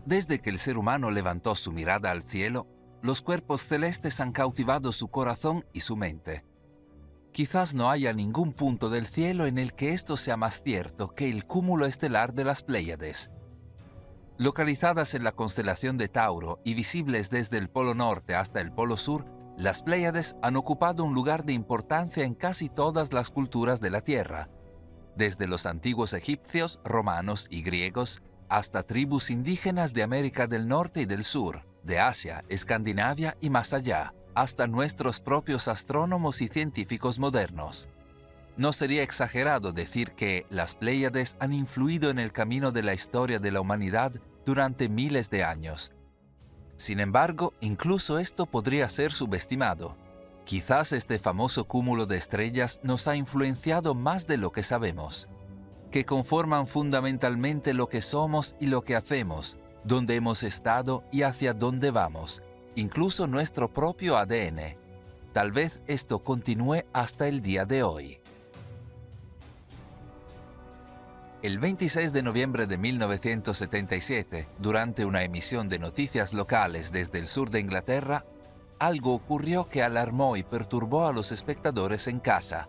Desde que el ser humano levantó su mirada al cielo, los cuerpos celestes han cautivado su corazón y su mente. Quizás no haya ningún punto del cielo en el que esto sea más cierto que el cúmulo estelar de las Pléyades. Localizadas en la constelación de Tauro y visibles desde el Polo Norte hasta el Polo Sur, las Pléyades han ocupado un lugar de importancia en casi todas las culturas de la Tierra, desde los antiguos egipcios, romanos y griegos, hasta tribus indígenas de América del Norte y del Sur, de Asia, Escandinavia y más allá, hasta nuestros propios astrónomos y científicos modernos. No sería exagerado decir que las Pléyades han influido en el camino de la historia de la humanidad durante miles de años. Sin embargo, incluso esto podría ser subestimado. Quizás este famoso cúmulo de estrellas nos ha influenciado más de lo que sabemos, que conforman fundamentalmente lo que somos y lo que hacemos, dónde hemos estado y hacia dónde vamos, incluso nuestro propio ADN. Tal vez esto continúe hasta el día de hoy. El 26 de noviembre de 1977, durante una emisión de noticias locales desde el sur de Inglaterra, algo ocurrió que alarmó y perturbó a los espectadores en casa.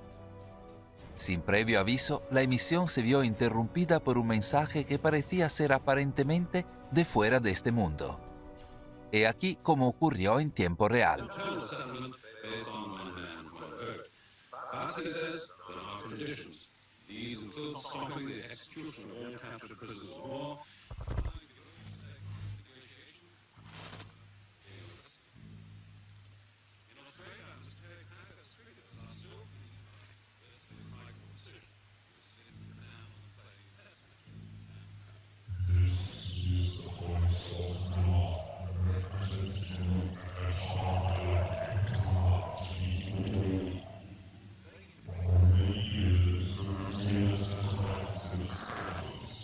Sin previo aviso, la emisión se vio interrumpida por un mensaje que parecía ser aparentemente de fuera de este mundo. He aquí cómo ocurrió en tiempo real. These include stopping the execution of all captured prisoners of war. In Australia, Mr. Terry Pankhurst triggers are still being developed. This is my decision. This is the man on the playing test. This is the voice of law, representing a hard-elected Nazi. For many years, the years has led to space.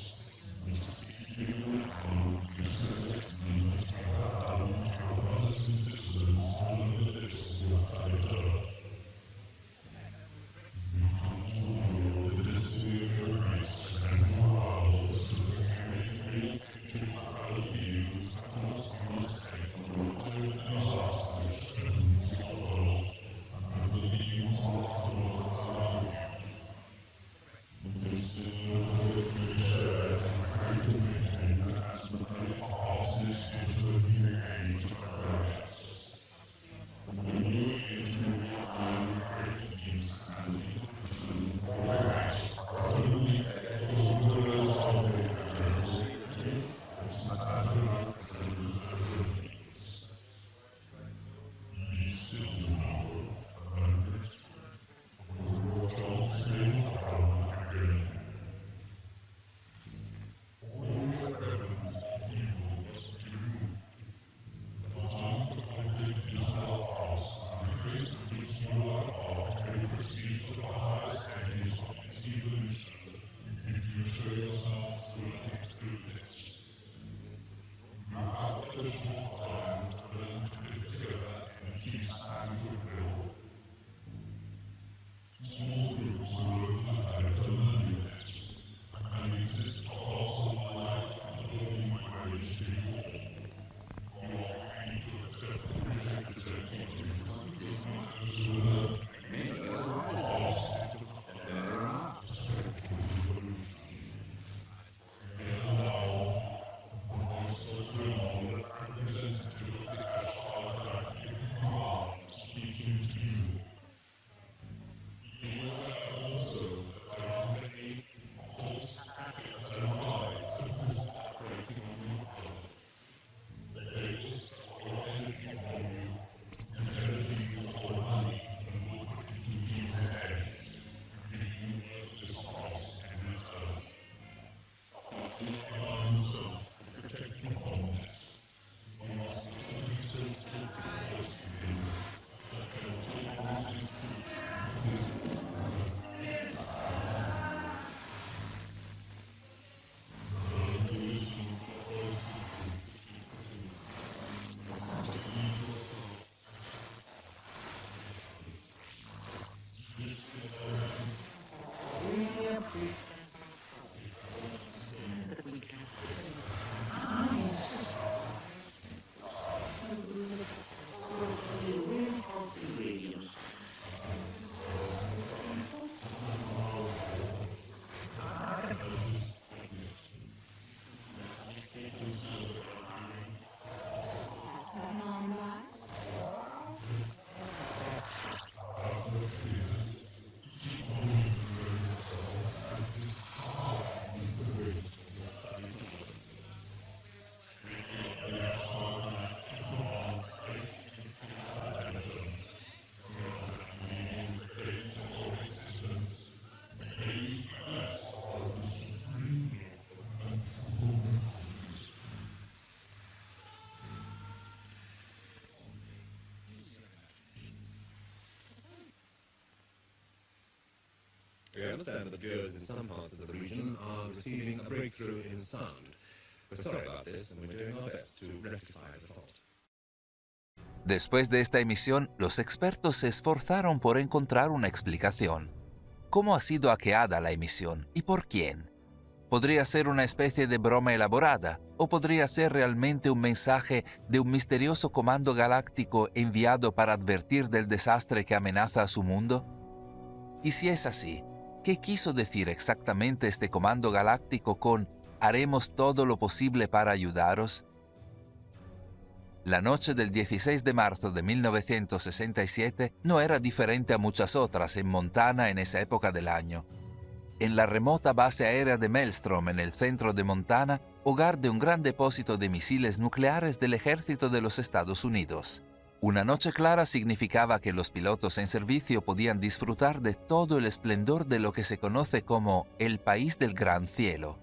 Mysterious code is listening down to brothers and sisters all over this planet Earth. We continue the mysterious race and morals of the chemically identified beings that must capable of disasters in the world and the beings of the world around. This is the share and to maintain as the planet passes into the new age of Aquarius. The new age will be time great peace and illusion, whereas only echoes of eternity as matter remains. Be still now, and your thoughts may come again. All your weapons of evil must be removed. The time for conflict is now past, and the grace of which you are part may proceed to the highest stages of its evolution, if you show yourselves willing to do this. You have but a short time to learn to live together in peace and goodwill. Small groups will only add to learning this, and exist to pass on the light of the dawn wage to you all. You are free to accept or reject their teachings, because matters will learn representing We understand that viewers in some parts of the region are receiving a breakthrough in sound. We're sorry about this, and we're doing our best to rectify the fault. Después de esta emisión, los expertos se esforzaron por encontrar una explicación. ¿Cómo ha sido hackeada la emisión y por quién? ¿Podría ser una especie de broma elaborada o podría ser realmente un mensaje de un misterioso comando galáctico enviado para advertir del desastre que amenaza a su mundo? Y si es así, ¿qué quiso decir exactamente este comando galáctico con «haremos todo lo posible para ayudaros»? La noche del 16 de marzo de 1967 no era diferente a muchas otras en Montana en esa época del año. En la remota base aérea de Maelstrom, en el centro de Montana, hogar de un gran depósito de misiles nucleares del ejército de los Estados Unidos. Una noche clara significaba que los pilotos en servicio podían disfrutar de todo el esplendor de lo que se conoce como el país del gran cielo.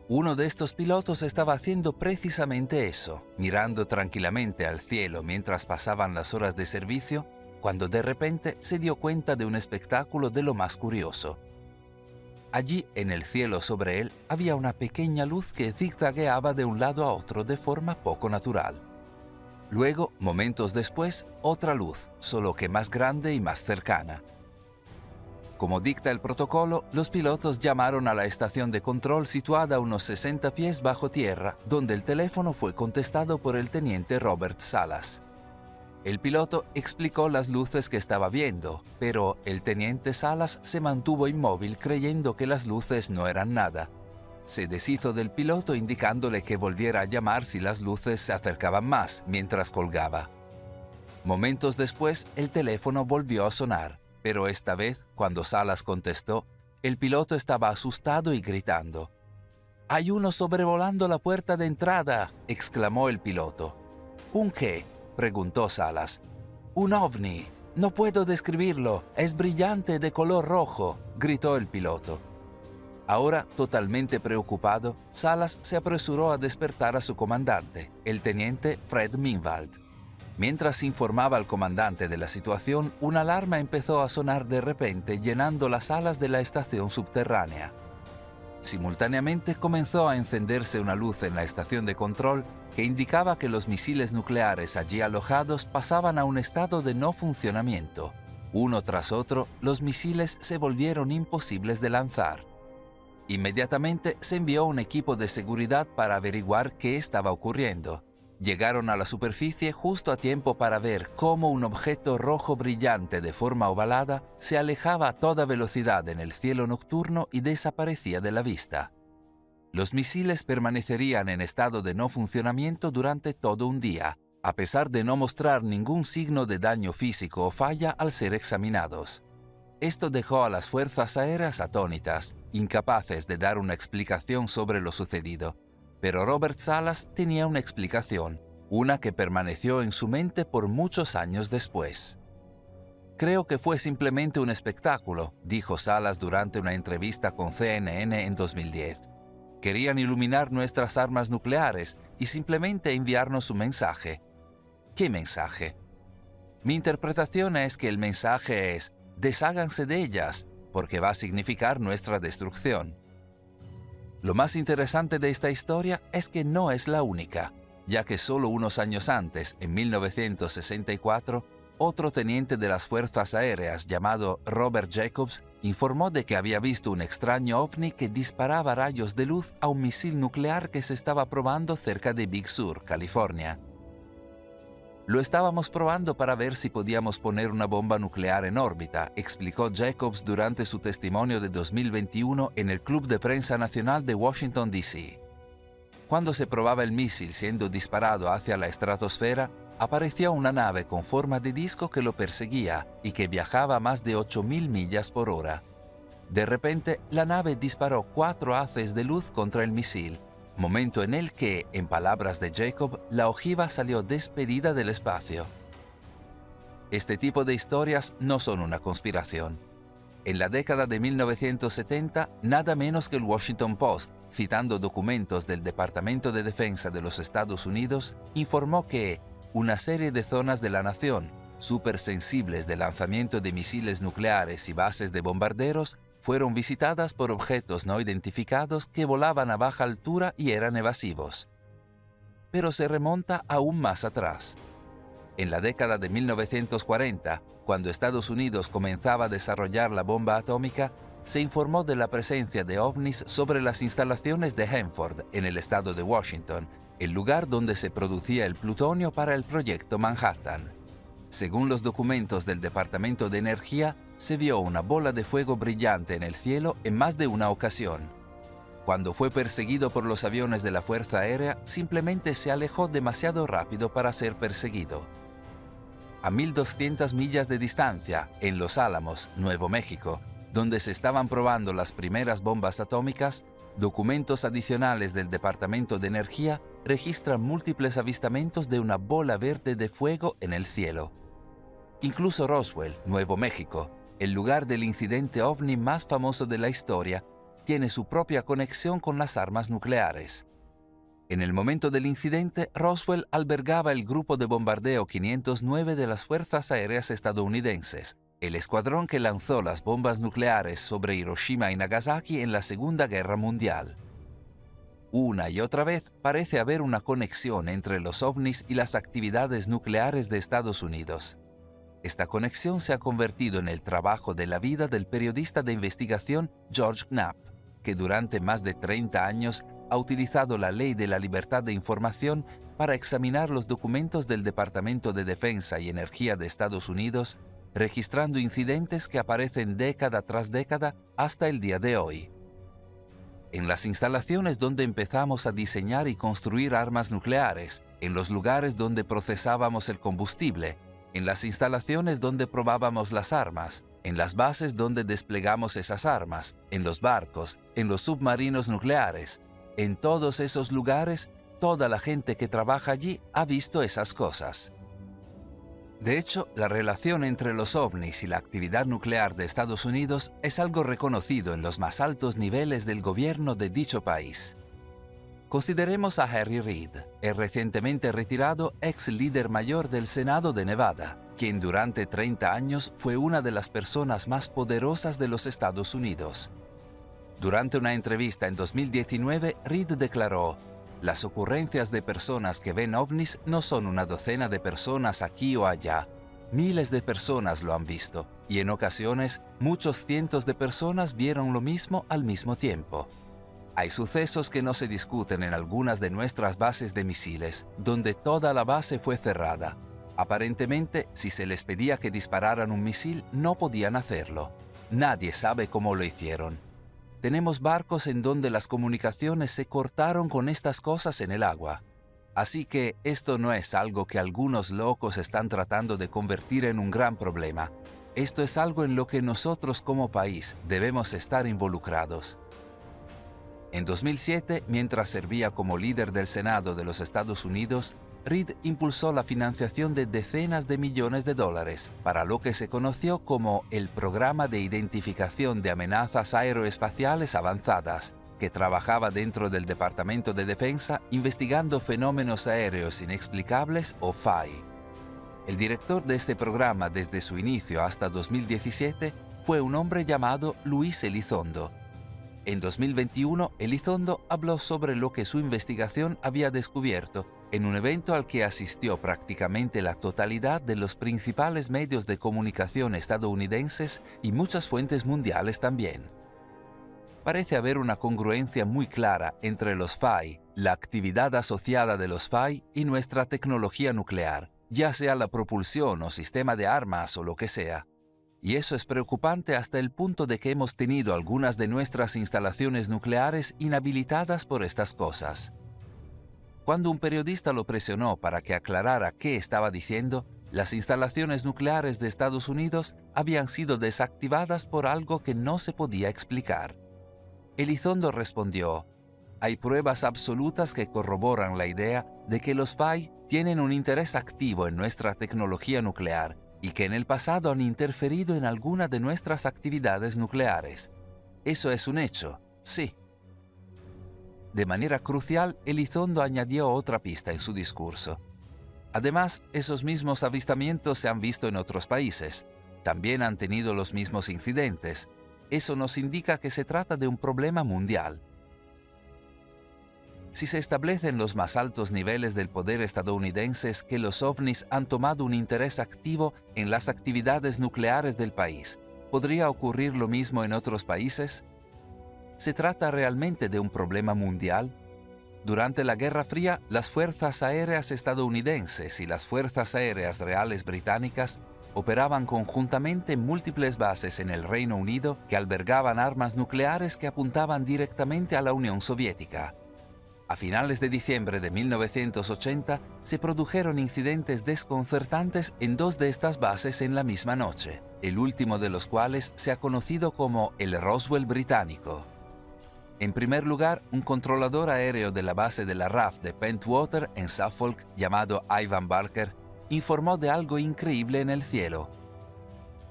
Uno de estos pilotos estaba haciendo precisamente eso, mirando tranquilamente al cielo mientras pasaban las horas de servicio, cuando de repente se dio cuenta de un espectáculo de lo más curioso. Allí, en el cielo sobre él, había una pequeña luz que zigzagueaba de un lado a otro de forma poco natural. Luego, momentos después, otra luz, solo que más grande y más cercana. Como dicta el protocolo, los pilotos llamaron a la estación de control situada a unos 60 pies bajo tierra, donde el teléfono fue contestado por el teniente Robert Salas. El piloto explicó las luces que estaba viendo, pero el teniente Salas se mantuvo inmóvil creyendo que las luces no eran nada. Se deshizo del piloto indicándole que volviera a llamar si las luces se acercaban más, mientras colgaba. Momentos después, el teléfono volvió a sonar. Pero esta vez, cuando Salas contestó, el piloto estaba asustado y gritando. «¡Hay uno sobrevolando la puerta de entrada!», exclamó el piloto. «¿Un qué?», preguntó Salas. «Un ovni. No puedo describirlo. Es brillante de color rojo», gritó el piloto. Ahora, totalmente preocupado, Salas se apresuró a despertar a su comandante, el teniente Fred Minwald. Mientras informaba al comandante de la situación, una alarma empezó a sonar de repente, llenando las salas de la estación subterránea. Simultáneamente comenzó a encenderse una luz en la estación de control que indicaba que los misiles nucleares allí alojados pasaban a un estado de no funcionamiento. Uno tras otro, los misiles se volvieron imposibles de lanzar. Inmediatamente se envió un equipo de seguridad para averiguar qué estaba ocurriendo. Llegaron a la superficie justo a tiempo para ver cómo un objeto rojo brillante de forma ovalada se alejaba a toda velocidad en el cielo nocturno y desaparecía de la vista. Los misiles permanecerían en estado de no funcionamiento durante todo un día, a pesar de no mostrar ningún signo de daño físico o falla al ser examinados. Esto dejó a las fuerzas aéreas atónitas, incapaces de dar una explicación sobre lo sucedido. Pero Robert Salas tenía una explicación, una que permaneció en su mente por muchos años después. «Creo que fue simplemente un espectáculo», dijo Salas durante una entrevista con CNN en 2010. «Querían iluminar nuestras armas nucleares y simplemente enviarnos un mensaje». ¿Qué mensaje? Mi interpretación es que el mensaje es «desháganse de ellas, porque va a significar nuestra destrucción». Lo más interesante de esta historia es que no es la única, ya que solo unos años antes, en 1964, otro teniente de las Fuerzas Aéreas llamado Robert Jacobs informó de que había visto un extraño ovni que disparaba rayos de luz a un misil nuclear que se estaba probando cerca de Big Sur, California. «Lo estábamos probando para ver si podíamos poner una bomba nuclear en órbita», explicó Jacobs durante su testimonio de 2021 en el Club de Prensa Nacional de Washington, D.C. Cuando se probaba el misil siendo disparado hacia la estratosfera, apareció una nave con forma de disco que lo perseguía y que viajaba a más de 8.000 millas por hora. De repente, la nave disparó 4 haces de luz contra el misil, momento en el que, en palabras de Jacob, la ojiva salió despedida del espacio. Este tipo de historias no son una conspiración. En la década de 1970, nada menos que el Washington Post, citando documentos del Departamento de Defensa de los Estados Unidos, informó que una serie de zonas de la nación, supersensibles de lanzamiento de misiles nucleares y bases de bombarderos, fueron visitadas por objetos no identificados que volaban a baja altura y eran evasivos. Pero se remonta aún más atrás. En la década de 1940, cuando Estados Unidos comenzaba a desarrollar la bomba atómica, se informó de la presencia de ovnis sobre las instalaciones de Hanford, en el estado de Washington, el lugar donde se producía el plutonio para el proyecto Manhattan. Según los documentos del Departamento de Energía, se vio una bola de fuego brillante en el cielo en más de una ocasión. Cuando fue perseguido por los aviones de la Fuerza Aérea, simplemente se alejó demasiado rápido para ser perseguido. A 1.200 millas de distancia, en Los Álamos, Nuevo México, donde se estaban probando las primeras bombas atómicas, documentos adicionales del Departamento de Energía registran múltiples avistamientos de una bola verde de fuego en el cielo. Incluso Roswell, Nuevo México, el lugar del incidente ovni más famoso de la historia, tiene su propia conexión con las armas nucleares. En el momento del incidente, Roswell albergaba el grupo de bombardeo 509 de las Fuerzas Aéreas estadounidenses, el escuadrón que lanzó las bombas nucleares sobre Hiroshima y Nagasaki en la Segunda Guerra Mundial. Una y otra vez parece haber una conexión entre los ovnis y las actividades nucleares de Estados Unidos. Esta conexión se ha convertido en el trabajo de la vida del periodista de investigación George Knapp, que durante más de 30 años ha utilizado la Ley de la Libertad de Información para examinar los documentos del Departamento de Defensa y Energía de Estados Unidos, registrando incidentes que aparecen década tras década hasta el día de hoy. En las instalaciones donde empezamos a diseñar y construir armas nucleares, en los lugares donde procesábamos el combustible, en las instalaciones donde probábamos las armas, en las bases donde desplegamos esas armas, en los barcos, en los submarinos nucleares, en todos esos lugares, toda la gente que trabaja allí ha visto esas cosas. De hecho, la relación entre los ovnis y la actividad nuclear de Estados Unidos es algo reconocido en los más altos niveles del gobierno de dicho país. Consideremos a Harry Reid, el recientemente retirado ex líder mayor del Senado de Nevada, quien durante 30 años fue una de las personas más poderosas de los Estados Unidos. Durante una entrevista en 2019, Reid declaró: "Las ocurrencias de personas que ven ovnis no son una docena de personas aquí o allá. Miles de personas lo han visto, y en ocasiones muchos cientos de personas vieron lo mismo al mismo tiempo. Hay sucesos que no se discuten en algunas de nuestras bases de misiles, donde toda la base fue cerrada. Aparentemente, si se les pedía que dispararan un misil, no podían hacerlo. Nadie sabe cómo lo hicieron. Tenemos barcos en donde las comunicaciones se cortaron con estas cosas en el agua. Así que esto no es algo que algunos locos están tratando de convertir en un gran problema. Esto es algo en lo que nosotros como país debemos estar involucrados". En 2007, mientras servía como líder del Senado de los Estados Unidos, Reid impulsó la financiación de decenas de millones de dólares para lo que se conoció como el Programa de Identificación de Amenazas Aeroespaciales Avanzadas, que trabajaba dentro del Departamento de Defensa investigando fenómenos aéreos inexplicables o FAI. El director de este programa desde su inicio hasta 2017 fue un hombre llamado Luis Elizondo. En 2021, Elizondo habló sobre lo que su investigación había descubierto en un evento al que asistió prácticamente la totalidad de los principales medios de comunicación estadounidenses y muchas fuentes mundiales también. Parece haber una congruencia muy clara entre los FAI, la actividad asociada de los FAI y nuestra tecnología nuclear, ya sea la propulsión o sistema de armas o lo que sea. Y eso es preocupante hasta el punto de que hemos tenido algunas de nuestras instalaciones nucleares inhabilitadas por estas cosas. Cuando un periodista lo presionó para que aclarara qué estaba diciendo, las instalaciones nucleares de Estados Unidos habían sido desactivadas por algo que no se podía explicar. Elizondo respondió: "Hay pruebas absolutas que corroboran la idea de que los FAI tienen un interés activo en nuestra tecnología nuclear y que en el pasado han interferido en alguna de nuestras actividades nucleares. Eso es un hecho, sí". De manera crucial, Elizondo añadió otra pista en su discurso. Además, esos mismos avistamientos se han visto en otros países. También han tenido los mismos incidentes. Eso nos indica que se trata de un problema mundial. Si se establece en los más altos niveles del poder estadounidense que los ovnis han tomado un interés activo en las actividades nucleares del país, ¿podría ocurrir lo mismo en otros países? ¿Se trata realmente de un problema mundial? Durante la Guerra Fría, las fuerzas aéreas estadounidenses y las fuerzas aéreas reales británicas operaban conjuntamente en múltiples bases en el Reino Unido que albergaban armas nucleares que apuntaban directamente a la Unión Soviética. A finales de diciembre de 1980 se produjeron incidentes desconcertantes en dos de estas bases en la misma noche, el último de los cuales se ha conocido como el Roswell británico. En primer lugar, un controlador aéreo de la base de la RAF de Pentwater en Suffolk, llamado Ivan Barker, informó de algo increíble en el cielo.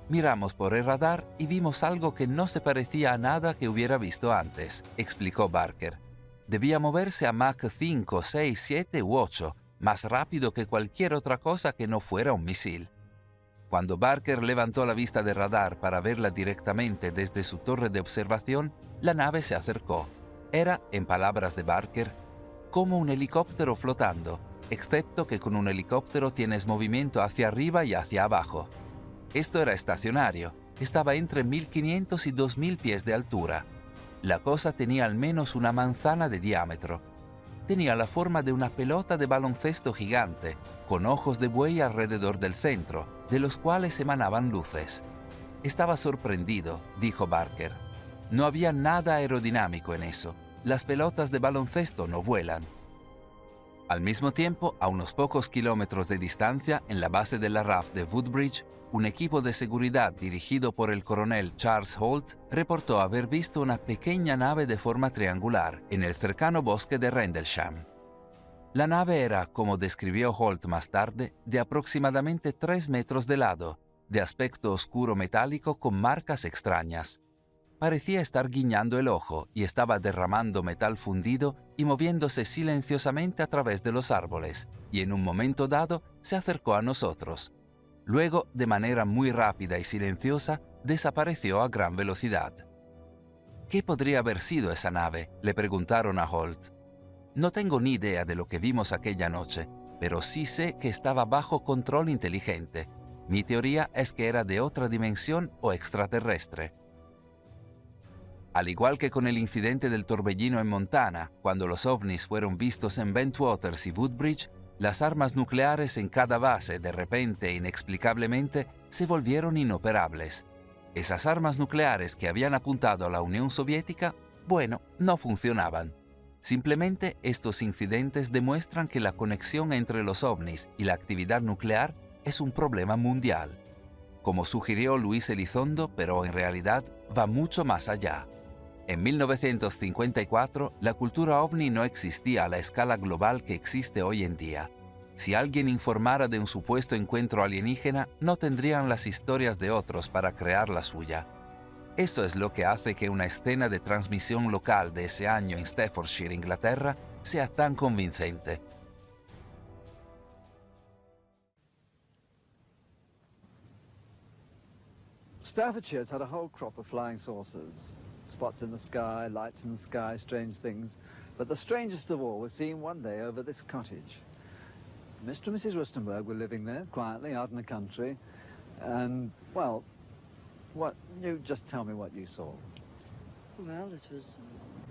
Miramos por el radar y vimos algo que no se parecía a nada que hubiera visto antes, explicó Barker. Debía moverse a Mach 5, 6, 7 u 8, más rápido que cualquier otra cosa que no fuera un misil. Cuando Barker levantó la vista de radar para verla directamente desde su torre de observación, la nave se acercó. Era, en palabras de Barker, como un helicóptero flotando, excepto que con un helicóptero tienes movimiento hacia arriba y hacia abajo. Esto era estacionario, estaba entre 1500 y 2000 pies de altura. La cosa tenía al menos una manzana de diámetro. Tenía la forma de una pelota de baloncesto gigante, con ojos de buey alrededor del centro, de los cuales emanaban luces. Estaba sorprendido, dijo Barker. No había nada aerodinámico en eso. Las pelotas de baloncesto no vuelan. Al mismo tiempo, a unos pocos kilómetros de distancia, en la base de la RAF de Woodbridge, un equipo de seguridad dirigido por el coronel Charles Holt reportó haber visto una pequeña nave de forma triangular en el cercano bosque de Rendlesham. La nave era, como describió Holt más tarde, de aproximadamente 3 metros de lado, de aspecto oscuro metálico con marcas extrañas. Parecía estar guiñando el ojo y estaba derramando metal fundido y moviéndose silenciosamente a través de los árboles, y en un momento dado se acercó a nosotros. Luego, de manera muy rápida y silenciosa, desapareció a gran velocidad. ¿Qué podría haber sido esa nave?, le preguntaron a Holt. No tengo ni idea de lo que vimos aquella noche, pero sí sé que estaba bajo control inteligente. Mi teoría es que era de otra dimensión o extraterrestre. Al igual que con el incidente del torbellino en Montana, cuando los ovnis fueron vistos en Bentwaters y Woodbridge, las armas nucleares en cada base de repente e inexplicablemente se volvieron inoperables. Esas armas nucleares que habían apuntado a la Unión Soviética, bueno, no funcionaban. Simplemente estos incidentes demuestran que la conexión entre los ovnis y la actividad nuclear es un problema mundial. Como sugirió Luis Elizondo, pero en realidad va mucho más allá. En 1954, la cultura ovni no existía a la escala global que existe hoy en día. Si alguien informara de un supuesto encuentro alienígena, no tendrían las historias de otros para crear la suya. Eso es lo que hace que una escena de transmisión local de ese año en Staffordshire, Inglaterra, sea tan convincente. Staffordshire's had a whole crop of flying saucers. Spots in the sky, lights in the sky, strange things. But the strangest of all was seen one day over this cottage. Mr. and Mrs. Rustenberg were living there, quietly, out in the country. And, well, you just tell me what you saw. Well, it was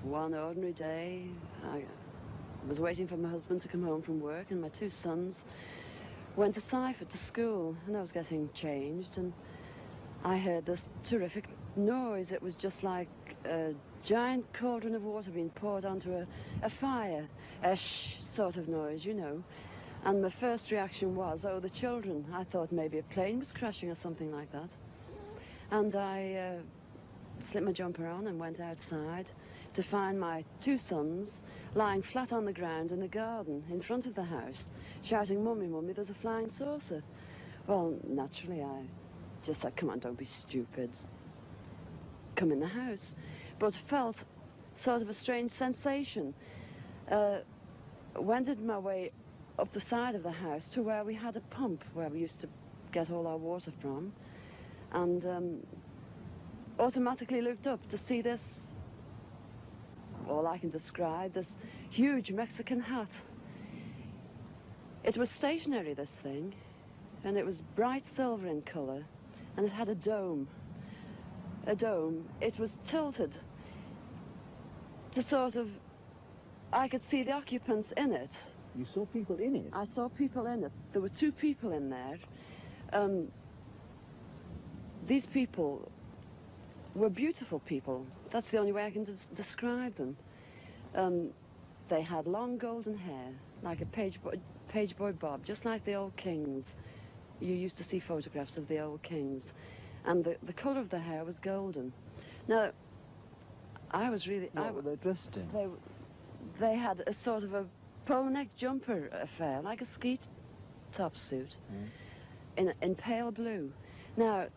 one ordinary day. I was waiting for my husband to come home from work, and my 2 sons went to Seifert to school, and I was getting changed, and I heard this terrific noise. It was just like a giant cauldron of water being poured onto a fire, a shh sort of noise, you know. And my first reaction was, oh, the children. I thought maybe a plane was crashing or something like that. And I slipped my jumper on and went outside to find my 2 sons lying flat on the ground in the garden in front of the house, shouting, "Mummy, Mummy, there's a flying saucer." Well, naturally, I just said, "Come on, don't be stupid. Come in the house." But felt sort of a strange sensation. Wended my way up the side of the house to where we had a pump where we used to get all our water from. And automatically looked up to see this, all I can describe, this huge Mexican hat. It was stationary, this thing, and it was bright silver in colour, and it had a dome. A dome. It was tilted to sort of, I could see the occupants in it. You saw people in it? I saw people in it. There were 2 people in there. These people were beautiful people. That's the only way I can describe them. They had long golden hair, like a page boy bob, just like the old kings. You used to see photographs of the old kings. And the colour of the hair was golden. Now, I was really... What were they dressed in? They had a sort of a polo-neck jumper affair, like a ski top suit, in pale blue. Now,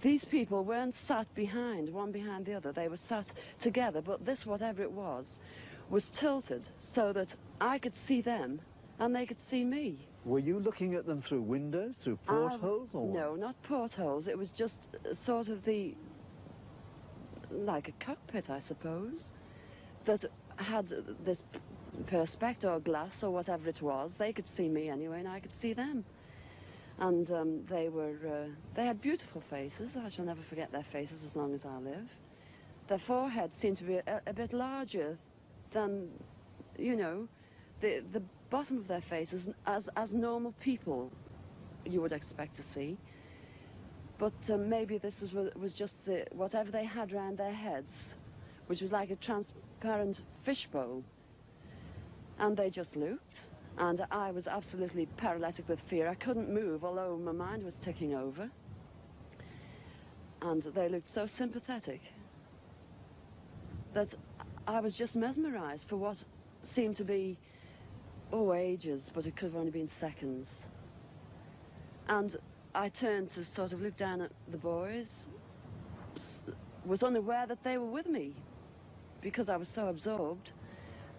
these people weren't sat behind, one behind the other. They were sat together, but this, whatever it was tilted so that I could see them and they could see me. Were you looking at them through windows, through portholes, or no, not portholes. It was just sort of like a cockpit, I suppose, that had this perspex or glass or whatever it was. They could see me anyway, and I could see them. And they had beautiful faces. I shall never forget their faces as long as I live. Their foreheads seemed to be a bit larger than, you know, the bottom of their faces as normal people you would expect to see. But maybe this was just whatever they had round their heads, which was like a transparent fishbowl. And they just looked, and I was absolutely paralytic with fear. I couldn't move, although my mind was ticking over. And they looked so sympathetic that I was just mesmerized for what seemed to be, ages, but it could have only been seconds. And I turned to sort of look down at the boys, was unaware that they were with me because I was so absorbed.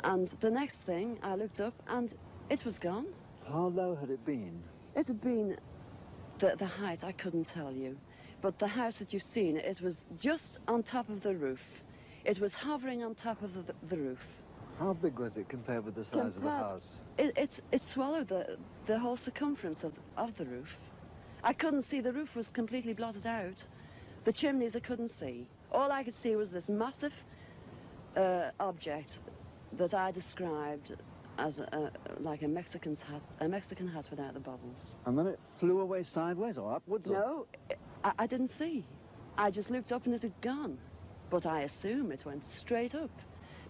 And the next thing, I looked up and it was gone. how low had it been? It had been the height, I couldn't tell you. But the house that you've seen, it was just on top of the roof. It was hovering on top of the roof. How big was it compared with the size of the house? It swallowed the whole circumference of the roof. I couldn't see, the roof was completely blotted out. The chimneys I couldn't see. All I could see was this massive object that I described as like a Mexican hat without the bubbles. And then it flew away sideways or upwards? No, I didn't see. I just looked up and it had gone. But I assume it went straight up,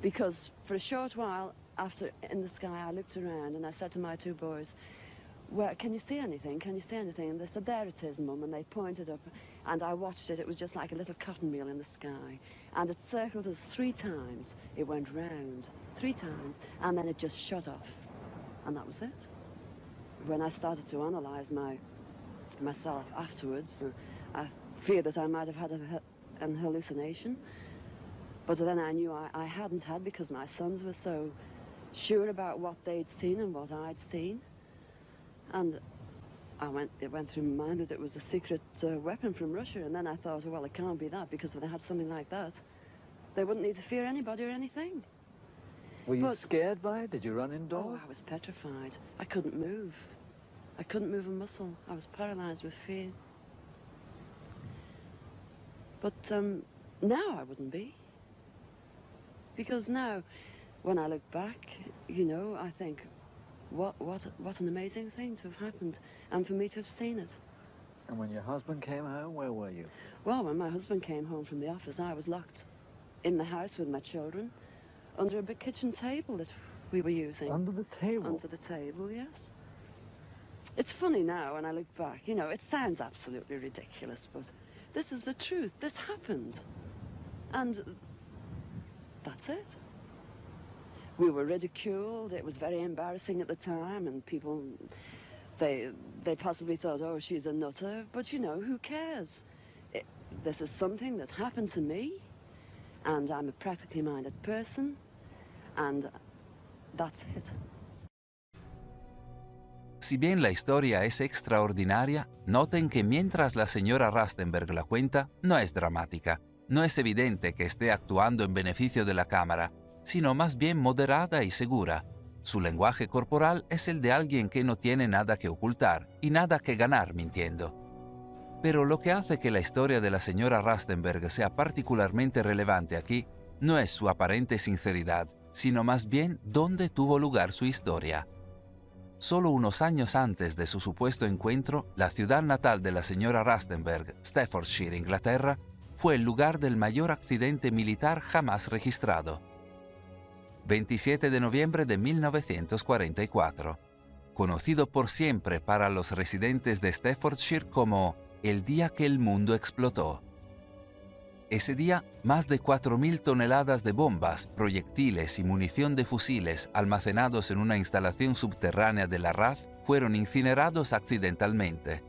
because for a short while after in the sky I looked around and I said to my 2 boys, "Where can you see anything? Can you see anything?" And they said, "There it is, Mum," and they pointed up, and I watched it. It was just like a little cotton reel in the sky, and it circled us 3 times. It went round 3 times, and then it just shut off, and that was it. When I started to analyze myself afterwards, I feared that I might have had an hallucination, but then I knew I hadn't had, because my sons were so sure about what they'd seen and what I'd seen. And it went through my mind that it was a secret weapon from Russia, and then I thought, well, it can't be that, because if they had something like that, they wouldn't need to fear anybody or anything. Were you scared by it? Did you run indoors? Oh, I was petrified. I couldn't move. I couldn't move a muscle. I was paralyzed with fear. But now I wouldn't be. Because now, when I look back, you know, I think, what an amazing thing to have happened, and for me to have seen it. And when your husband came home, where were you? Well, when my husband came home from the office, I was locked in the house with my children, under a big kitchen table that we were using. Under the table? Under the table, yes. It's funny now when I look back, you know, it sounds absolutely ridiculous, but this is the truth. This happened. And that's it. We were ridiculed. It was very embarrassing at the time, and people, they possibly thought, oh, she's a nutter, but you know, who cares? This is something that happened to me, and I'm a practically minded person, and that's it. Si bien la historia es extraordinaria, noten que mientras la señora Rastenberg la cuenta, no es dramática. No es evidente que esté actuando en beneficio de la cámara, sino más bien moderada y segura. Su lenguaje corporal es el de alguien que no tiene nada que ocultar y nada que ganar mintiendo. Pero lo que hace que la historia de la señora Rastenberg sea particularmente relevante aquí no es su aparente sinceridad, sino más bien dónde tuvo lugar su historia. Solo unos años antes de su supuesto encuentro, la ciudad natal de la señora Rastenberg, Staffordshire, Inglaterra, fue el lugar del mayor accidente militar jamás registrado. 27 de noviembre de 1944, conocido por siempre para los residentes de Staffordshire como el día que el mundo explotó. Ese día, más de 4.000 toneladas de bombas, proyectiles y munición de fusiles almacenados en una instalación subterránea de la RAF fueron incinerados accidentalmente.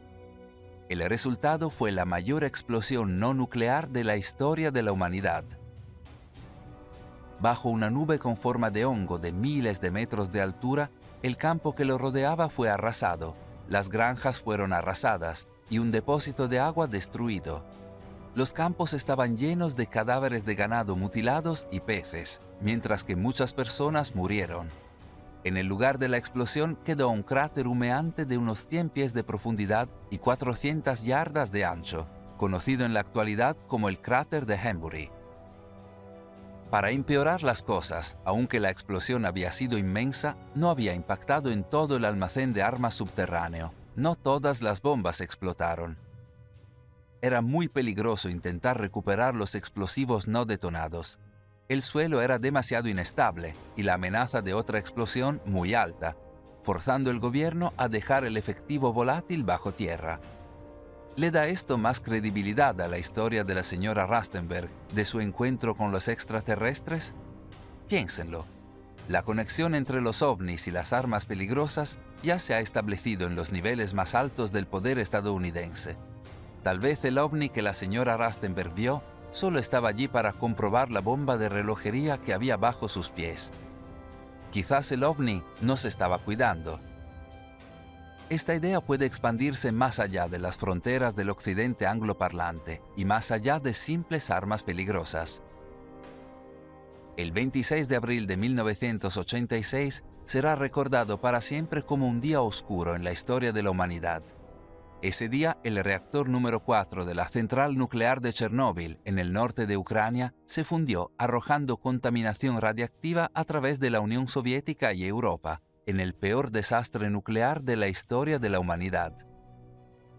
El resultado fue la mayor explosión no nuclear de la historia de la humanidad. Bajo una nube con forma de hongo de miles de metros de altura, el campo que lo rodeaba fue arrasado, las granjas fueron arrasadas y un depósito de agua destruido. Los campos estaban llenos de cadáveres de ganado mutilados y peces, mientras que muchas personas murieron. En el lugar de la explosión quedó un cráter humeante de unos 100 pies de profundidad y 400 yardas de ancho, conocido en la actualidad como el cráter de Henbury. Para empeorar las cosas, aunque la explosión había sido inmensa, no había impactado en todo el almacén de armas subterráneo. No todas las bombas explotaron. Era muy peligroso intentar recuperar los explosivos no detonados. El suelo era demasiado inestable y la amenaza de otra explosión muy alta, forzando al gobierno a dejar el efectivo volátil bajo tierra. ¿Le da esto más credibilidad a la historia de la señora Rastenberg de su encuentro con los extraterrestres? Piénsenlo. La conexión entre los ovnis y las armas peligrosas ya se ha establecido en los niveles más altos del poder estadounidense. Tal vez el ovni que la señora Rastenberg vio solo estaba allí para comprobar la bomba de relojería que había bajo sus pies. Quizás el ovni no se estaba cuidando. Esta idea puede expandirse más allá de las fronteras del occidente angloparlante y más allá de simples armas peligrosas. El 26 de abril de 1986 será recordado para siempre como un día oscuro en la historia de la humanidad. Ese día, el reactor número 4 de la central nuclear de Chernóbil, en el norte de Ucrania, se fundió, arrojando contaminación radiactiva a través de la Unión Soviética y Europa, en el peor desastre nuclear de la historia de la humanidad.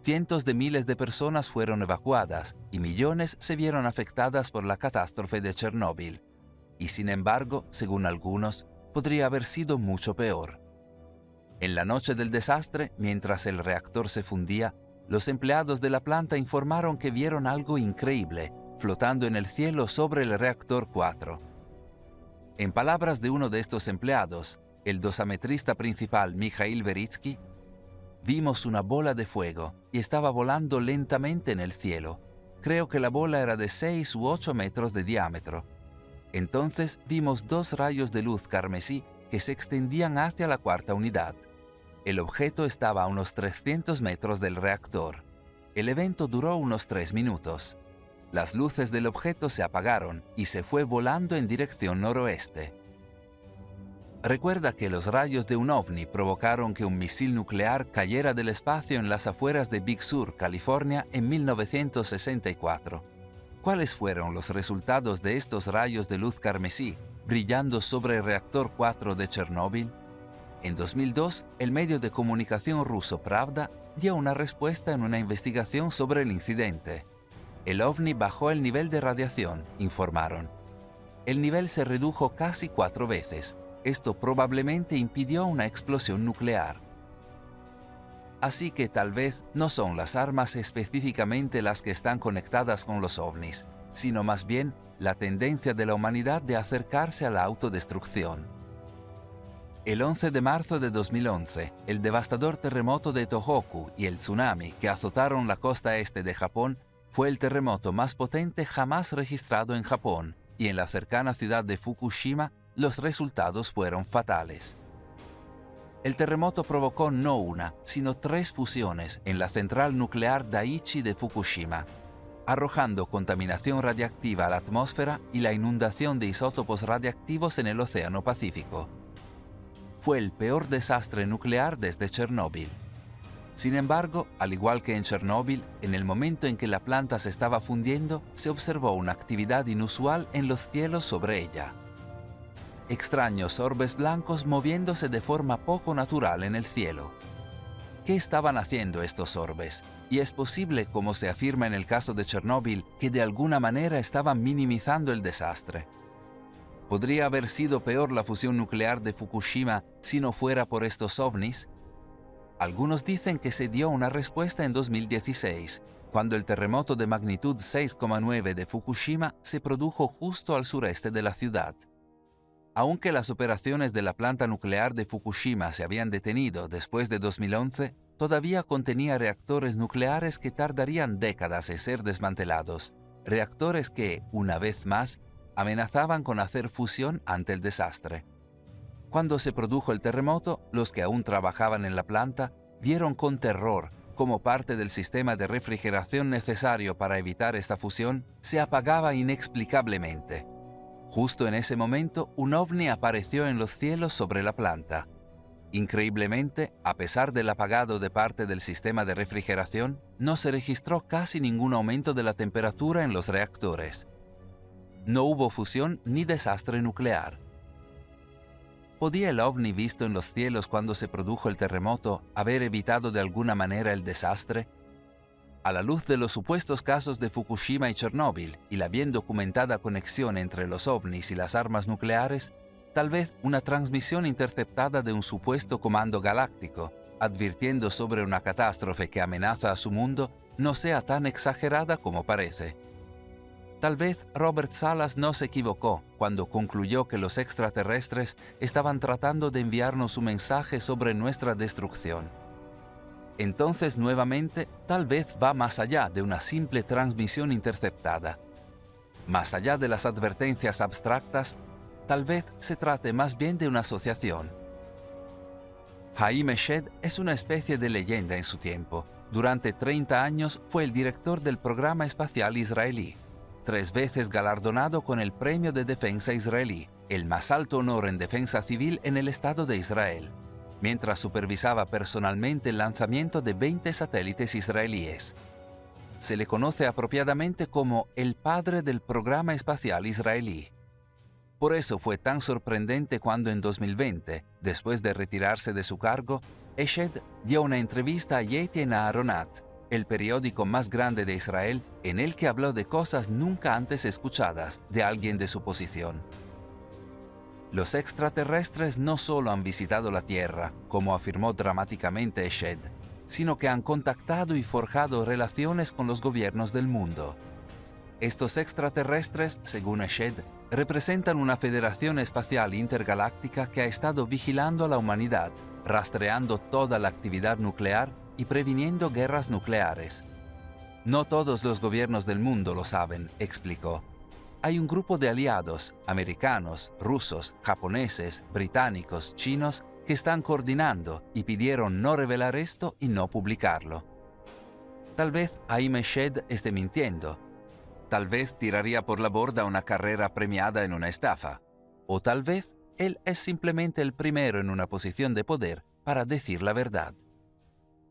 Cientos de miles de personas fueron evacuadas y millones se vieron afectadas por la catástrofe de Chernóbil. Y sin embargo, según algunos, podría haber sido mucho peor. En la noche del desastre, mientras el reactor se fundía, los empleados de la planta informaron que vieron algo increíble flotando en el cielo sobre el reactor 4. En palabras de uno de estos empleados, el dosametrista principal Mikhail Veritsky, vimos una bola de fuego y estaba volando lentamente en el cielo. Creo que la bola era de 6 u 8 metros de diámetro. Entonces vimos 2 rayos de luz carmesí que se extendían hacia la cuarta unidad. El objeto estaba a unos 300 metros del reactor. El evento duró unos 3 minutos. Las luces del objeto se apagaron y se fue volando en dirección noroeste. Recuerda que los rayos de un ovni provocaron que un misil nuclear cayera del espacio en las afueras de Big Sur, California, en 1964. ¿Cuáles fueron los resultados de estos rayos de luz carmesí brillando sobre el reactor 4 de Chernóbil? En 2002, el medio de comunicación ruso Pravda dio una respuesta en una investigación sobre el incidente. El ovni bajó el nivel de radiación, informaron. El nivel se redujo casi 4 veces. Esto probablemente impidió una explosión nuclear. Así que tal vez no son las armas específicamente las que están conectadas con los ovnis, sino más bien la tendencia de la humanidad de acercarse a la autodestrucción. El 11 de marzo de 2011, el devastador terremoto de Tohoku y el tsunami que azotaron la costa este de Japón fue el terremoto más potente jamás registrado en Japón, y en la cercana ciudad de Fukushima los resultados fueron fatales. El terremoto provocó no una, sino 3 fusiones en la central nuclear Daiichi de Fukushima, arrojando contaminación radiactiva a la atmósfera y la inundación de isótopos radiactivos en el Océano Pacífico. Fue el peor desastre nuclear desde Chernóbil. Sin embargo, al igual que en Chernóbil, en el momento en que la planta se estaba fundiendo, se observó una actividad inusual en los cielos sobre ella. Extraños orbes blancos moviéndose de forma poco natural en el cielo. ¿Qué estaban haciendo estos orbes? Y es posible, como se afirma en el caso de Chernóbil, que de alguna manera estaban minimizando el desastre. ¿Podría haber sido peor la fusión nuclear de Fukushima si no fuera por estos ovnis? Algunos dicen que se dio una respuesta en 2016, cuando el terremoto de magnitud 6,9 de Fukushima se produjo justo al sureste de la ciudad. Aunque las operaciones de la planta nuclear de Fukushima se habían detenido después de 2011, todavía contenía reactores nucleares que tardarían décadas en ser desmantelados, reactores que, una vez más, amenazaban con hacer fusión ante el desastre. Cuando se produjo el terremoto, los que aún trabajaban en la planta vieron con terror cómo parte del sistema de refrigeración necesario para evitar esta fusión se apagaba inexplicablemente. Justo en ese momento, un ovni apareció en los cielos sobre la planta. Increíblemente, a pesar del apagado de parte del sistema de refrigeración, no se registró casi ningún aumento de la temperatura en los reactores. No hubo fusión ni desastre nuclear. ¿Podía el ovni visto en los cielos cuando se produjo el terremoto haber evitado de alguna manera el desastre? A la luz de los supuestos casos de Fukushima y Chernóbil y la bien documentada conexión entre los ovnis y las armas nucleares, tal vez una transmisión interceptada de un supuesto comando galáctico, advirtiendo sobre una catástrofe que amenaza a su mundo, no sea tan exagerada como parece. Tal vez Robert Salas no se equivocó cuando concluyó que los extraterrestres estaban tratando de enviarnos un mensaje sobre nuestra destrucción. Entonces, nuevamente, tal vez va más allá de una simple transmisión interceptada. Más allá de las advertencias abstractas, tal vez se trate más bien de una asociación. Haim Eshed es una especie de leyenda en su tiempo. Durante 30 años fue el director del programa espacial israelí, 3 veces galardonado con el Premio de Defensa israelí, el más alto honor en defensa civil en el Estado de Israel, mientras supervisaba personalmente el lanzamiento de 20 satélites israelíes. Se le conoce apropiadamente como el padre del programa espacial israelí. Por eso fue tan sorprendente cuando en 2020, después de retirarse de su cargo, Eshed dio una entrevista a Yetien Aharonat, el periódico más grande de Israel, en el que habló de cosas nunca antes escuchadas de alguien de su posición. Los extraterrestres no solo han visitado la Tierra, como afirmó dramáticamente Eshed, sino que han contactado y forjado relaciones con los gobiernos del mundo. Estos extraterrestres, según Eshed, representan una federación espacial intergaláctica que ha estado vigilando a la humanidad, rastreando toda la actividad nuclear y previniendo guerras nucleares. No todos los gobiernos del mundo lo saben, explicó. Hay un grupo de aliados, americanos, rusos, japoneses, británicos, chinos, que están coordinando y pidieron no revelar esto y no publicarlo. Tal vez Haim Eshed esté mintiendo. Tal vez tiraría por la borda una carrera premiada en una estafa. O tal vez él es simplemente el primero en una posición de poder para decir la verdad.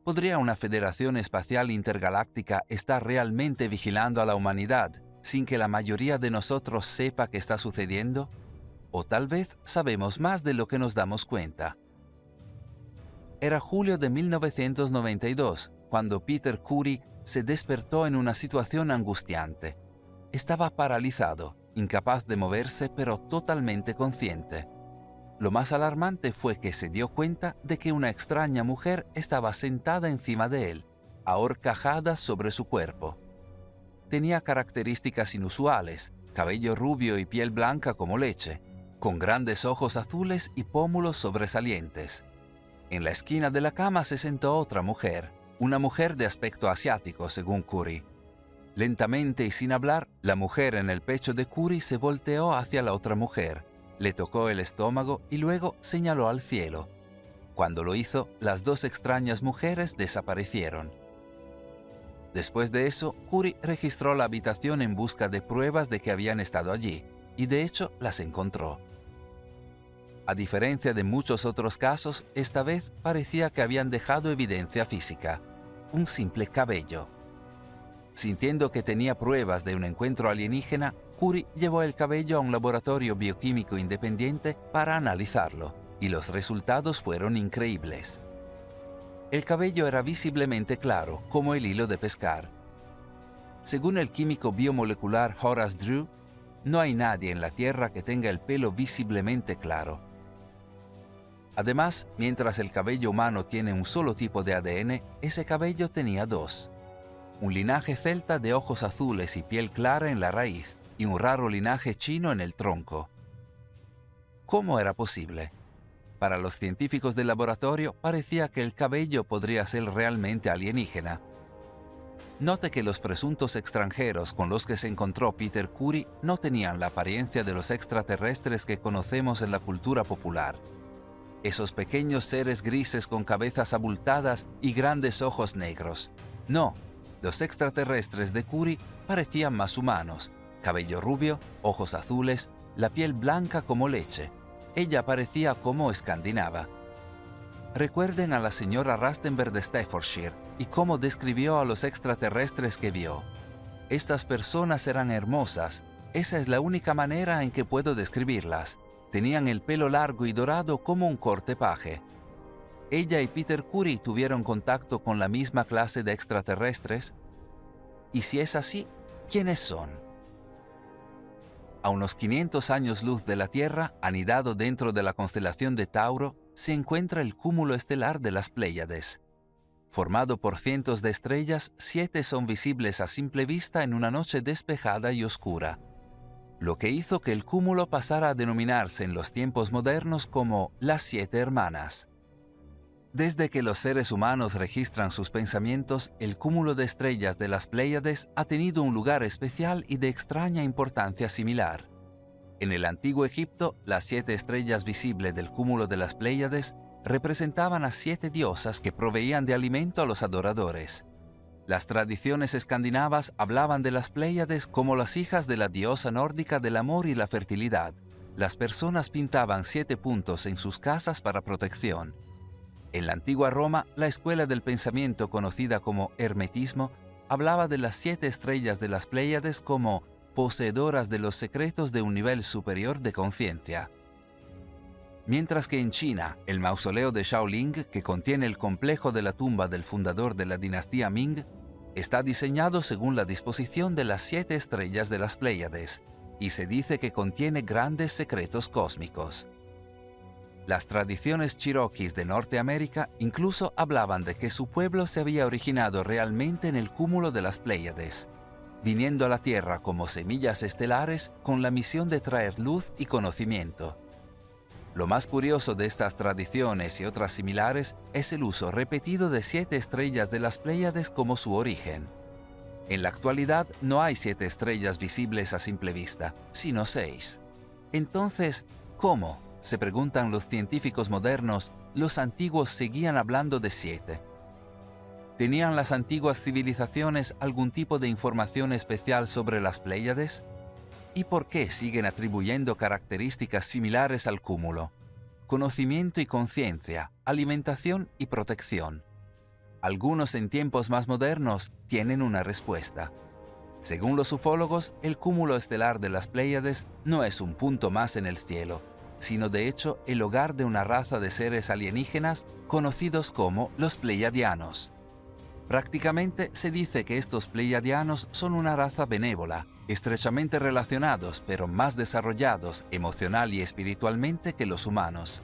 ¿Podría una federación espacial intergaláctica estar realmente vigilando a la humanidad sin que la mayoría de nosotros sepa qué está sucediendo? O tal vez sabemos más de lo que nos damos cuenta. Era julio de 1992, cuando Peter Curry se despertó en una situación angustiante. Estaba paralizado, incapaz de moverse, pero totalmente consciente. Lo más alarmante fue que se dio cuenta de que una extraña mujer estaba sentada encima de él, ahorcajada sobre su cuerpo. Tenía características inusuales, cabello rubio y piel blanca como leche, con grandes ojos azules y pómulos sobresalientes. En la esquina de la cama se sentó otra mujer, una mujer de aspecto asiático, según Curry. Lentamente y sin hablar, la mujer en el pecho de Curry se volteó hacia la otra mujer, le tocó el estómago y luego señaló al cielo. Cuando lo hizo, las dos extrañas mujeres desaparecieron. Después de eso, Curie registró la habitación en busca de pruebas de que habían estado allí, y de hecho las encontró. A diferencia de muchos otros casos, esta vez parecía que habían dejado evidencia física, un simple cabello. Sintiendo que tenía pruebas de un encuentro alienígena, Curie llevó el cabello a un laboratorio bioquímico independiente para analizarlo, y los resultados fueron increíbles. El cabello era visiblemente claro, como el hilo de pescar. Según el químico biomolecular Horace Drew, no hay nadie en la Tierra que tenga el pelo visiblemente claro. Además, mientras el cabello humano tiene un solo tipo de ADN, ese cabello tenía dos. Un linaje celta de ojos azules y piel clara en la raíz, y un raro linaje chino en el tronco. ¿Cómo era posible? Para los científicos del laboratorio parecía que el cabello podría ser realmente alienígena. Note que los presuntos extranjeros con los que se encontró Peter Curie no tenían la apariencia de los extraterrestres que conocemos en la cultura popular. Esos pequeños seres grises con cabezas abultadas y grandes ojos negros. No, los extraterrestres de Curie parecían más humanos. Cabello rubio, ojos azules, la piel blanca como leche. Ella parecía como escandinava. Recuerden a la señora Rastenberg de Staffordshire y cómo describió a los extraterrestres que vio. Estas personas eran hermosas. Esa es la única manera en que puedo describirlas. Tenían el pelo largo y dorado como un cortepaje. Ella y Peter Curie tuvieron contacto con la misma clase de extraterrestres. Y si es así, ¿quiénes son? A unos 500 años luz de la Tierra, anidado dentro de la constelación de Tauro, se encuentra el cúmulo estelar de las Pléyades. Formado por cientos de estrellas, 7 son visibles a simple vista en una noche despejada y oscura, lo que hizo que el cúmulo pasara a denominarse en los tiempos modernos como las 7 hermanas. Desde que los seres humanos registran sus pensamientos, el cúmulo de estrellas de las Pléyades ha tenido un lugar especial y de extraña importancia similar. En el antiguo Egipto, las 7 estrellas visibles del cúmulo de las Pléyades representaban a 7 diosas que proveían de alimento a los adoradores. Las tradiciones escandinavas hablaban de las Pléyades como las hijas de la diosa nórdica del amor y la fertilidad. Las personas pintaban 7 puntos en sus casas para protección. En la antigua Roma, la escuela del pensamiento conocida como hermetismo hablaba de las 7 estrellas de las Pléyades como poseedoras de los secretos de un nivel superior de conciencia. Mientras que en China, el mausoleo de Shaolin, que contiene el complejo de la tumba del fundador de la dinastía Ming, está diseñado según la disposición de las 7 estrellas de las Pléyades, y se dice que contiene grandes secretos cósmicos. Las tradiciones cherokees de Norteamérica incluso hablaban de que su pueblo se había originado realmente en el cúmulo de las Pléyades, viniendo a la Tierra como semillas estelares con la misión de traer luz y conocimiento. Lo más curioso de estas tradiciones y otras similares es el uso repetido de 7 estrellas de las Pléyades como su origen. En la actualidad no hay 7 estrellas visibles a simple vista, sino 6. Entonces, ¿cómo? Se preguntan los científicos modernos, los antiguos seguían hablando de 7. ¿Tenían las antiguas civilizaciones algún tipo de información especial sobre las Pléyades? ¿Y por qué siguen atribuyendo características similares al cúmulo? Conocimiento y conciencia, alimentación y protección. Algunos en tiempos más modernos tienen una respuesta. Según los ufólogos, el cúmulo estelar de las Pléyades no es un punto más en el cielo, sino de hecho el hogar de una raza de seres alienígenas conocidos como los pleiadianos. Prácticamente se dice que estos pleiadianos son una raza benévola, estrechamente relacionados pero más desarrollados emocional y espiritualmente que los humanos,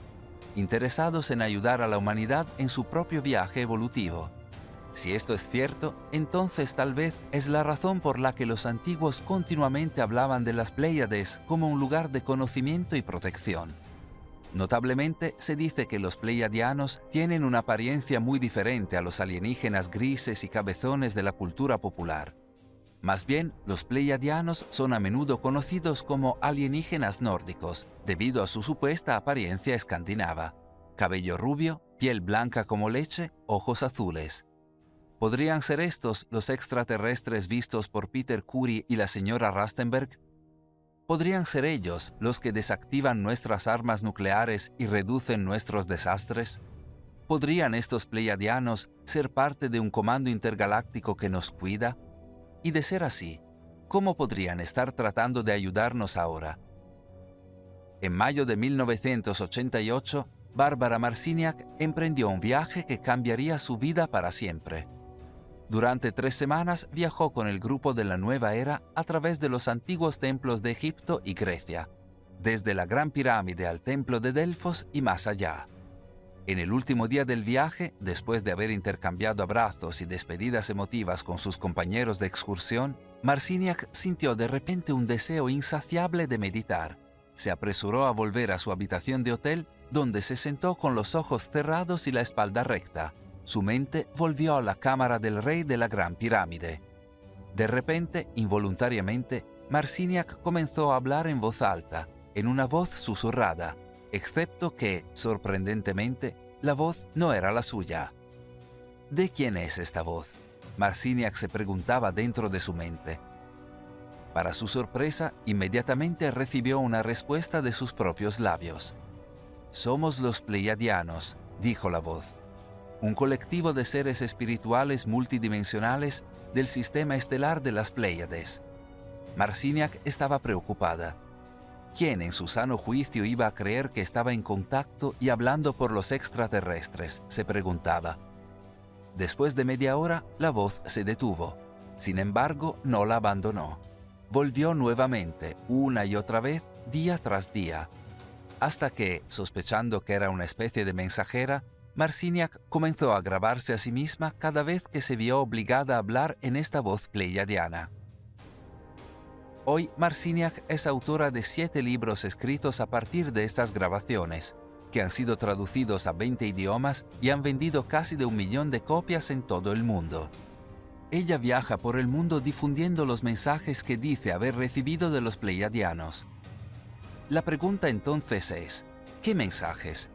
interesados en ayudar a la humanidad en su propio viaje evolutivo. Si esto es cierto, entonces tal vez es la razón por la que los antiguos continuamente hablaban de las Pléyades como un lugar de conocimiento y protección. Notablemente, se dice que los pleiadianos tienen una apariencia muy diferente a los alienígenas grises y cabezones de la cultura popular. Más bien, los pleiadianos son a menudo conocidos como alienígenas nórdicos, debido a su supuesta apariencia escandinava. cabello rubio, piel blanca como leche, ojos azules. ¿Podrían ser estos los extraterrestres vistos por Peter Curie y la señora Rastenberg? ¿Podrían ser ellos los que desactivan nuestras armas nucleares y reducen nuestros desastres? ¿Podrían estos pleiadianos ser parte de un comando intergaláctico que nos cuida? Y de ser así, ¿cómo podrían estar tratando de ayudarnos ahora? En mayo de 1988, Barbara Marciniak emprendió un viaje que cambiaría su vida para siempre. Durante 3 semanas viajó con el grupo de la Nueva Era a través de los antiguos templos de Egipto y Grecia, desde la Gran Pirámide al Templo de Delfos y más allá. En el último día del viaje, después de haber intercambiado abrazos y despedidas emotivas con sus compañeros de excursión, Marciniak sintió de repente un deseo insaciable de meditar. Se apresuró a volver a su habitación de hotel, donde se sentó con los ojos cerrados y la espalda recta. Su mente volvió a la cámara del rey de la Gran Pirámide. De repente, involuntariamente, Marciniak comenzó a hablar en voz alta, en una voz susurrada, excepto que, sorprendentemente, la voz no era la suya. ¿De quién es esta voz?, Marciniak se preguntaba dentro de su mente. Para su sorpresa, inmediatamente recibió una respuesta de sus propios labios. «Somos los Pleiadianos», dijo la voz. Un colectivo de seres espirituales multidimensionales del sistema estelar de las Pléyades. Marciniak estaba preocupada. ¿Quién en su sano juicio iba a creer que estaba en contacto y hablando por los extraterrestres?, se preguntaba. Después de media hora, la voz se detuvo. Sin embargo, no la abandonó. Volvió nuevamente, una y otra vez, día tras día, hasta que, sospechando que era una especie de mensajera, Marciniak comenzó a grabarse a sí misma cada vez que se vio obligada a hablar en esta voz pleiadiana. Hoy Marciniak es autora de 7 libros escritos a partir de estas grabaciones, que han sido traducidos a 20 idiomas y han vendido casi de 1 millón de copias en todo el mundo. Ella viaja por el mundo difundiendo los mensajes que dice haber recibido de los pleiadianos. La pregunta entonces es, ¿qué mensajes?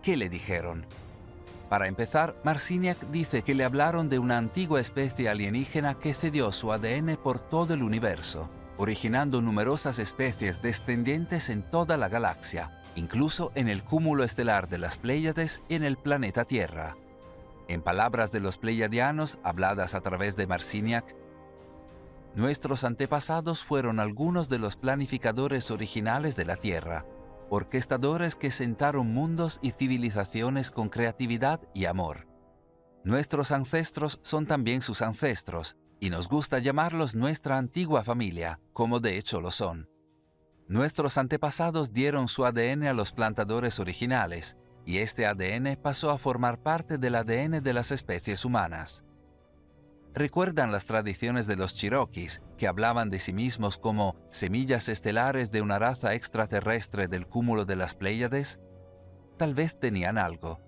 ¿Qué le dijeron? Para empezar, Marciniak dice que le hablaron de una antigua especie alienígena que cedió su ADN por todo el universo, originando numerosas especies descendientes en toda la galaxia, incluso en el cúmulo estelar de las Pléyades y en el planeta Tierra. En palabras de los pleiadianos, habladas a través de Marciniak, nuestros antepasados fueron algunos de los planificadores originales de la Tierra, orquestadores que sentaron mundos y civilizaciones con creatividad y amor. Nuestros ancestros son también sus ancestros, y nos gusta llamarlos nuestra antigua familia, como de hecho lo son. Nuestros antepasados dieron su ADN a los plantadores originales, y este ADN pasó a formar parte del ADN de las especies humanas. ¿Recuerdan las tradiciones de los Cherokees, que hablaban de sí mismos como semillas estelares de una raza extraterrestre del cúmulo de las Pléyades? Tal vez tenían algo.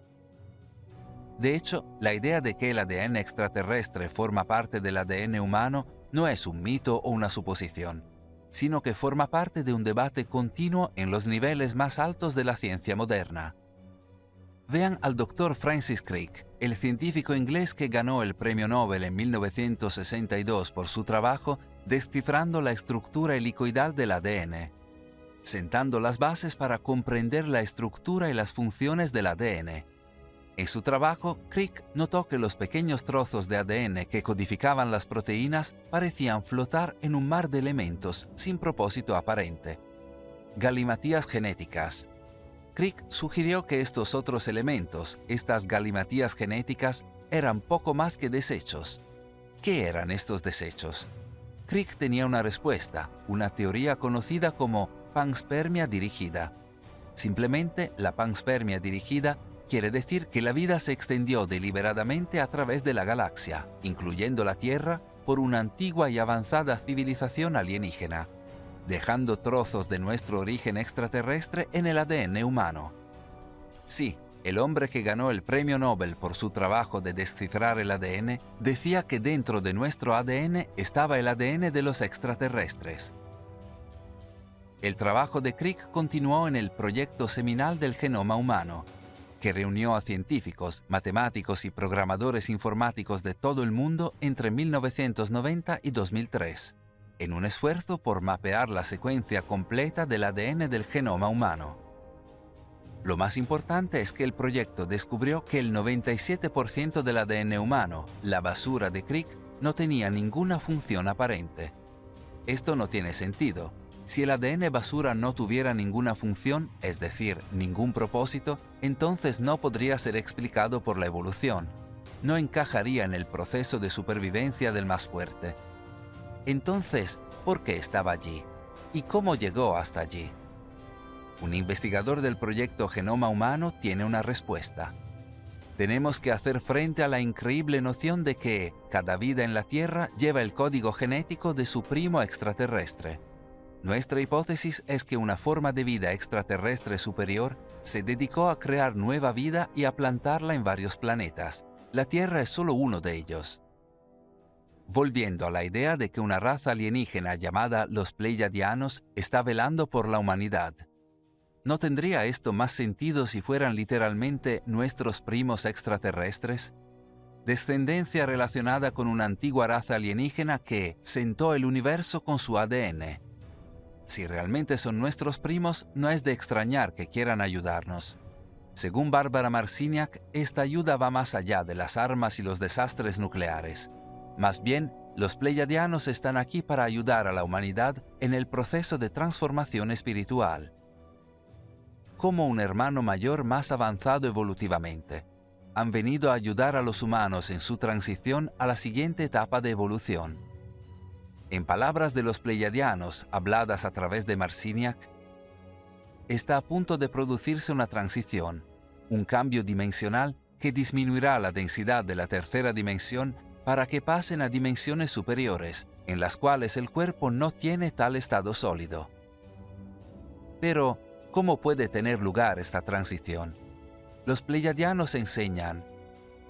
De hecho, la idea de que el ADN extraterrestre forma parte del ADN humano no es un mito o una suposición, sino que forma parte de un debate continuo en los niveles más altos de la ciencia moderna. Vean al Dr. Francis Crick, el científico inglés que ganó el Premio Nobel en 1962 por su trabajo descifrando la estructura helicoidal del ADN, sentando las bases para comprender la estructura y las funciones del ADN. En su trabajo, Crick notó que los pequeños trozos de ADN que codificaban las proteínas parecían flotar en un mar de elementos sin propósito aparente. Galimatías genéticas. Crick sugirió que estos otros elementos, estas galimatías genéticas, eran poco más que desechos. ¿Qué eran estos desechos? Crick tenía una respuesta, una teoría conocida como panspermia dirigida. Simplemente, la panspermia dirigida quiere decir que la vida se extendió deliberadamente a través de la galaxia, incluyendo la Tierra, por una antigua y avanzada civilización alienígena, dejando trozos de nuestro origen extraterrestre en el ADN humano. Sí, el hombre que ganó el Premio Nobel por su trabajo de descifrar el ADN decía que dentro de nuestro ADN estaba el ADN de los extraterrestres. El trabajo de Crick continuó en el proyecto seminal del genoma humano, que reunió a científicos, matemáticos y programadores informáticos de todo el mundo entre 1990 y 2003, en un esfuerzo por mapear la secuencia completa del ADN del genoma humano. Lo más importante es que el proyecto descubrió que el 97% del ADN humano, la basura de Crick, no tenía ninguna función aparente. Esto no tiene sentido. Si el ADN basura no tuviera ninguna función, es decir, ningún propósito, entonces no podría ser explicado por la evolución. No encajaría en el proceso de supervivencia del más fuerte. Entonces, ¿por qué estaba allí? ¿Y cómo llegó hasta allí? Un investigador del proyecto Genoma Humano tiene una respuesta. Tenemos que hacer frente a la increíble noción de que cada vida en la Tierra lleva el código genético de su primo extraterrestre. Nuestra hipótesis es que una forma de vida extraterrestre superior se dedicó a crear nueva vida y a plantarla en varios planetas. La Tierra es solo uno de ellos. Volviendo a la idea de que una raza alienígena llamada los Pleiadianos está velando por la humanidad. ¿No tendría esto más sentido si fueran literalmente nuestros primos extraterrestres? Descendencia relacionada con una antigua raza alienígena que sentó el universo con su ADN. Si realmente son nuestros primos, no es de extrañar que quieran ayudarnos. Según Barbara Marciniak, esta ayuda va más allá de las armas y los desastres nucleares. Más bien, los Pleiadianos están aquí para ayudar a la humanidad en el proceso de transformación espiritual. Como un hermano mayor más avanzado evolutivamente, han venido a ayudar a los humanos en su transición a la siguiente etapa de evolución. En palabras de los Pleiadianos, habladas a través de Marciniak, está a punto de producirse una transición, un cambio dimensional que disminuirá la densidad de la tercera dimensión para que pasen a dimensiones superiores, en las cuales el cuerpo no tiene tal estado sólido. Pero, ¿cómo puede tener lugar esta transición? Los Pleiadianos enseñan: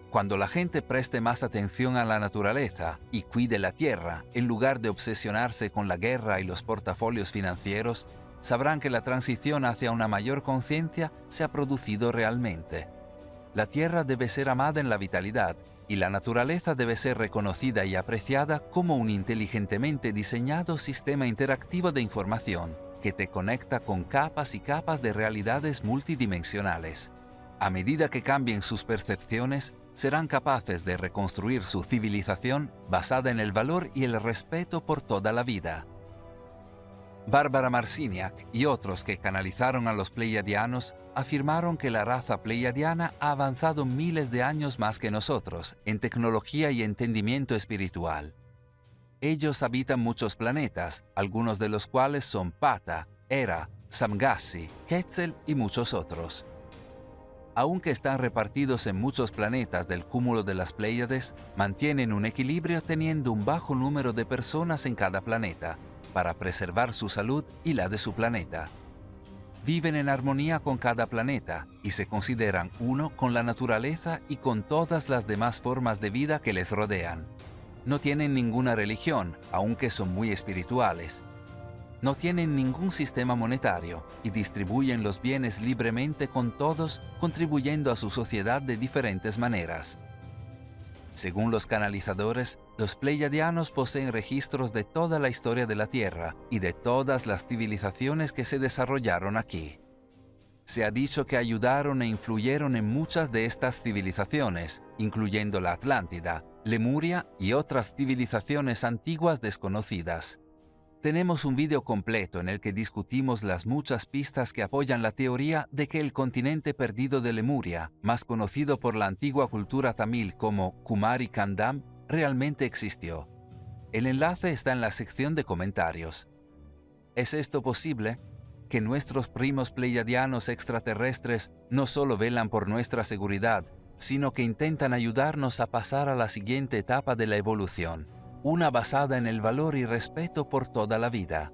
cuando la gente preste más atención a la naturaleza y cuide la tierra, en lugar de obsesionarse con la guerra y los portafolios financieros, sabrán que la transición hacia una mayor conciencia se ha producido realmente. La tierra debe ser amada en la vitalidad y la naturaleza debe ser reconocida y apreciada como un inteligentemente diseñado sistema interactivo de información que te conecta con capas y capas de realidades multidimensionales. A medida que cambien sus percepciones, serán capaces de reconstruir su civilización basada en el valor y el respeto por toda la vida. Barbara Marciniak y otros que canalizaron a los Pleiadianos afirmaron que la raza pleiadiana ha avanzado miles de años más que nosotros en tecnología y entendimiento espiritual. Ellos habitan muchos planetas, algunos de los cuales son Pata, Hera, Samgassi, Quetzal y muchos otros. Aunque están repartidos en muchos planetas del cúmulo de las Pléyades, mantienen un equilibrio teniendo un bajo número de personas en cada planeta, para preservar su salud y la de su planeta. Viven en armonía con cada planeta y se consideran uno con la naturaleza y con todas las demás formas de vida que les rodean. No tienen ninguna religión, aunque son muy espirituales. No tienen ningún sistema monetario y distribuyen los bienes libremente con todos, contribuyendo a su sociedad de diferentes maneras. Según los canalizadores, los Pleiadianos poseen registros de toda la historia de la Tierra y de todas las civilizaciones que se desarrollaron aquí. Se ha dicho que ayudaron e influyeron en muchas de estas civilizaciones, incluyendo la Atlántida, Lemuria y otras civilizaciones antiguas desconocidas. Tenemos un vídeo completo en el que discutimos las muchas pistas que apoyan la teoría de que el continente perdido de Lemuria, más conocido por la antigua cultura tamil como Kumari Kandam, realmente existió. El enlace está en la sección de comentarios. ¿Es esto posible? ¿Que nuestros primos pleiadianos extraterrestres no solo velan por nuestra seguridad, sino que intentan ayudarnos a pasar a la siguiente etapa de la evolución? Una basada en el valor y respeto por toda la vida.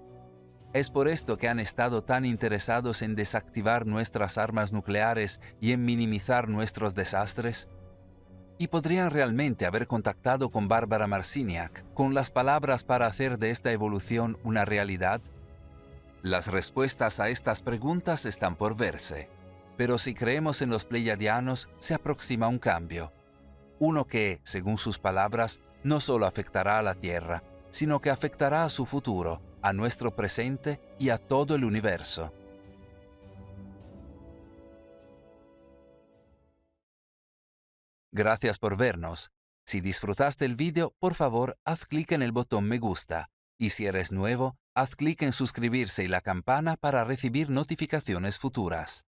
Es por esto que han estado tan interesados en desactivar nuestras armas nucleares y en minimizar nuestros desastres. ¿Y podrían realmente haber contactado con Barbara Marciniak con las palabras para hacer de esta evolución una realidad? Las respuestas a estas preguntas están por verse. Pero si creemos en los pleiadianos, se aproxima un cambio. Uno que, según sus palabras, no solo afectará a la Tierra, sino que afectará a su futuro, a nuestro presente y a todo el universo. Gracias por vernos. Si disfrutaste el vídeo, por favor, haz clic en el botón me gusta. Y si eres nuevo, haz clic en suscribirse y la campana para recibir notificaciones futuras.